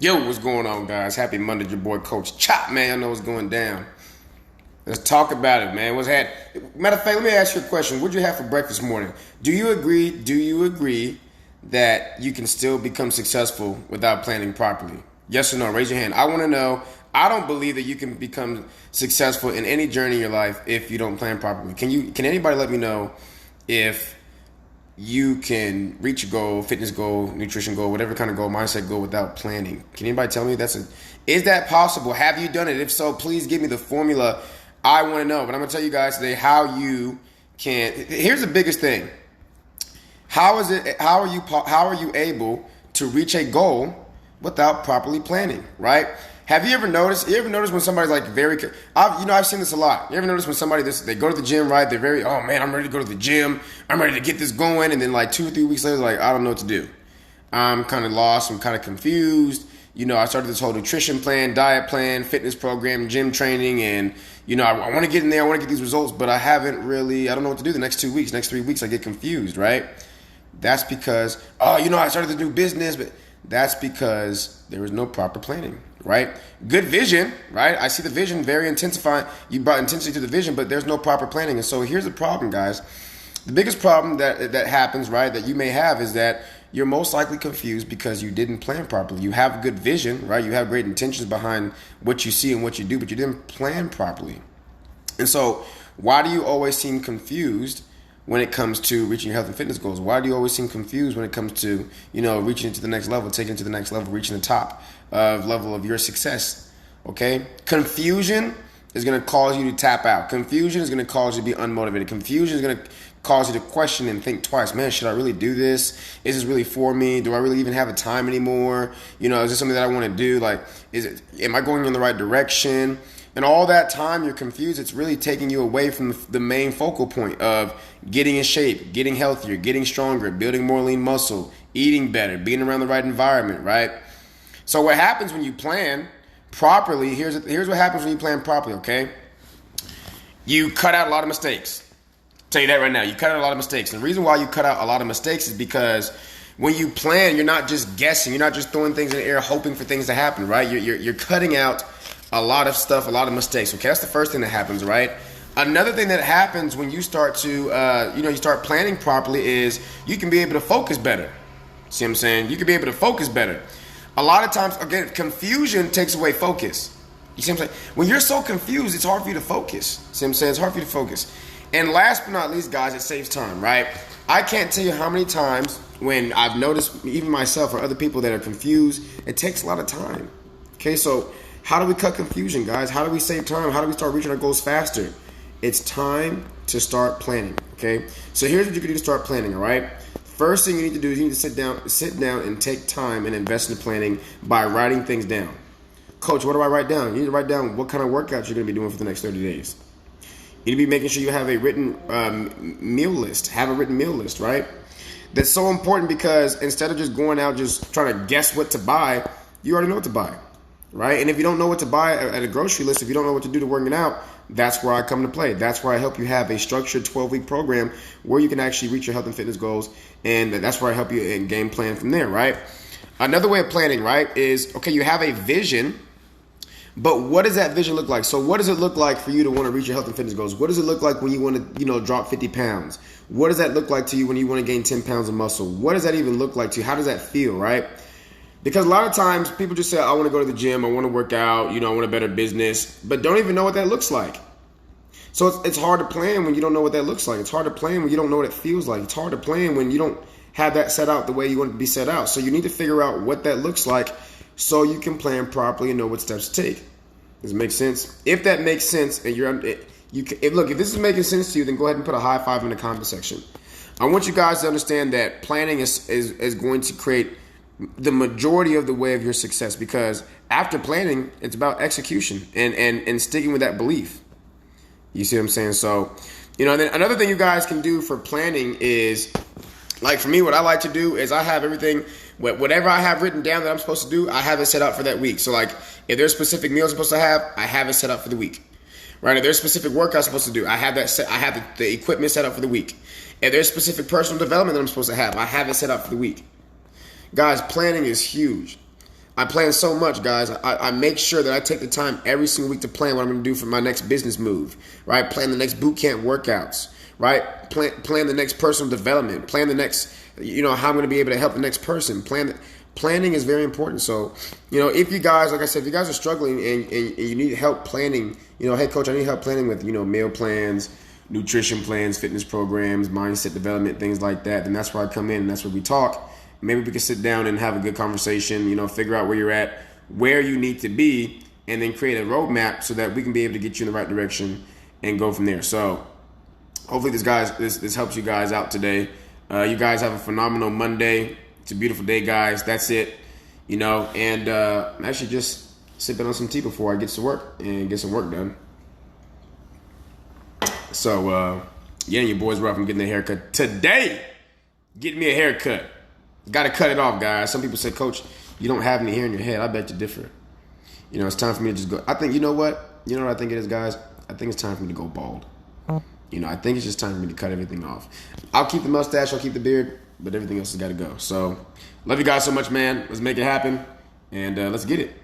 Yo, what's going on, guys? Happy Monday, your boy Coach Chop, man. I know what's going down. Let's talk about it, man. Matter of fact, let me ask you a question. What'd you have for breakfast this morning? Do you agree that you can still become successful without planning properly? Yes or no? Raise your hand. I want to know. I don't believe that you can become successful in any journey in your life if you don't plan properly. Can anybody let me know if you can reach a goal, fitness goal, nutrition goal, whatever kind of goal, mindset goal without planning? Can anybody tell me is that possible? Have you done it? If so, please give me the formula. I want to know. But I'm going to tell you guys today how you can. Here's the biggest thing. How are you able to reach a goal without properly planning, right? Have you ever noticed? When somebody's like I've seen this a lot. You ever notice when somebody they go to the gym, right? They're very, oh man, I'm ready to go to the gym. I'm ready to get this going, and then like 2 or 3 weeks later, like I don't know what to do. I'm kind of lost. I'm kind of confused. I started this whole nutrition plan, diet plan, fitness program, gym training, and I want to get in there. I want to get these results, but I don't know what to do the next 2 weeks, next 3 weeks. I get confused, right? That's because I started this new business, but that's because there was no proper planning. Right? Good vision, right? I see the vision very intensifying. You brought intensity to the vision, but there's no proper planning. And so here's the problem, guys. The biggest problem that happens, right, that you may have is that you're most likely confused because you didn't plan properly. You have a good vision, right? You have great intentions behind what you see and what you do, but you didn't plan properly. And so why do you always seem confused when it comes to reaching your health and fitness goals? Why do you always seem confused when it comes to, reaching it to the next level, taking it to the next level, reaching the top level of your success? Okay? Confusion is going to cause you to tap out. Confusion is going to cause you to be unmotivated. Confusion is going to cause you to question and think twice. Man, should I really do this? Is this really for me? Do I really even have the time anymore? Is this something that I want to do? Like, am I going in the right direction? And all that time you're confused, it's really taking you away from the main focal point of getting in shape, getting healthier, getting stronger, building more lean muscle, eating better, being around the right environment, right? So what happens when you plan properly, here's what happens when you plan properly, okay? You cut out a lot of mistakes. I'll tell you that right now. You cut out a lot of mistakes. And the reason why you cut out a lot of mistakes is because when you plan, you're not just guessing. You're not just throwing things in the air hoping for things to happen, right? You're cutting out a lot of stuff, a lot of mistakes. Okay, that's the first thing that happens, right? Another thing that happens when you start to, you start planning properly is you can be able to focus better. See what I'm saying? You can be able to focus better. A lot of times, again, confusion takes away focus. You see what I'm saying? When you're so confused, it's hard for you to focus. See what I'm saying? It's hard for you to focus. And last but not least, guys, it saves time, right? I can't tell you how many times when I've noticed, even myself or other people that are confused, it takes a lot of time. Okay, so how do we cut confusion, guys? How do we save time? How do we start reaching our goals faster? It's time to start planning, okay? So here's what you can do to start planning, all right? First thing you need to do is you need to sit down and take time and invest in the planning by writing things down. Coach, what do I write down? You need to write down what kind of workouts you're going to be doing for the next 30 days. You need to be making sure you have a written meal list. Have a written meal list, right? That's so important because instead of just going out just trying to guess what to buy, you already know what to buy. Right? And if you don't know what to buy at a grocery list, if you don't know what to do to working out, that's where I come to play. That's where I help you have a structured 12-week program where you can actually reach your health and fitness goals. And that's where I help you in game plan from there, right? Another way of planning, right, is, okay, you have a vision, but what does that vision look like? So what does it look like for you to want to reach your health and fitness goals? What does it look like when you want to, drop 50 pounds? What does that look like to you when you want to gain 10 pounds of muscle? What does that even look like to you? How does that feel, right? Because a lot of times people just say, I want to go to the gym, I want to work out, I want a better business, but don't even know what that looks like. So it's hard to plan when you don't know what that looks like. It's hard to plan when you don't know what it feels like. It's hard to plan when you don't have that set out the way you want it to be set out. So you need to figure out what that looks like so you can plan properly and know what steps to take. Does it make sense? If that makes sense, and if this is making sense to you, then go ahead and put a high five in the comment section. I want you guys to understand that planning is going to create the majority of the way of your success, because after planning, it's about execution and sticking with that belief. You see what I'm saying? So, then another thing you guys can do for planning is, like for me, what I like to do is I have everything, whatever I have written down that I'm supposed to do, I have it set up for that week. So like if there's specific meals I'm supposed to have, I have it set up for the week. Right? If there's specific workouts I'm supposed to do, I have that set. I have the equipment set up for the week. If there's specific personal development that I'm supposed to have, I have it set up for the week. Guys, planning is huge. I plan so much, guys. I make sure that I take the time every single week to plan what I'm going to do for my next business move, right? Plan the next boot camp workouts, right? Plan the next personal development. Plan the next, how I'm going to be able to help the next person. Planning is very important. So, if you guys, like I said, if you guys are struggling and you need help planning, hey, coach, I need help planning with, meal plans, nutrition plans, fitness programs, mindset development, things like that, then that's where I come in and that's where we talk. Maybe we can sit down and have a good conversation, figure out where you're at, where you need to be, and then create a roadmap so that we can be able to get you in the right direction and go from there. So hopefully this helps you guys out today. You guys have a phenomenal Monday. It's a beautiful day, guys. That's it. And I'm actually just sipping on some tea before I get to work and get some work done. So, your boys were up and getting a haircut today. Getting me a haircut. Got to cut it off, guys. Some people say, Coach, you don't have any hair in your head. I bet you differ. It's time for me to just go. I think, you know what? You know what I think it is, guys? I think it's time for me to go bald. I think it's just time for me to cut everything off. I'll keep the mustache, I'll keep the beard, but everything else has got to go. So, love you guys so much, man. Let's make it happen, and let's get it.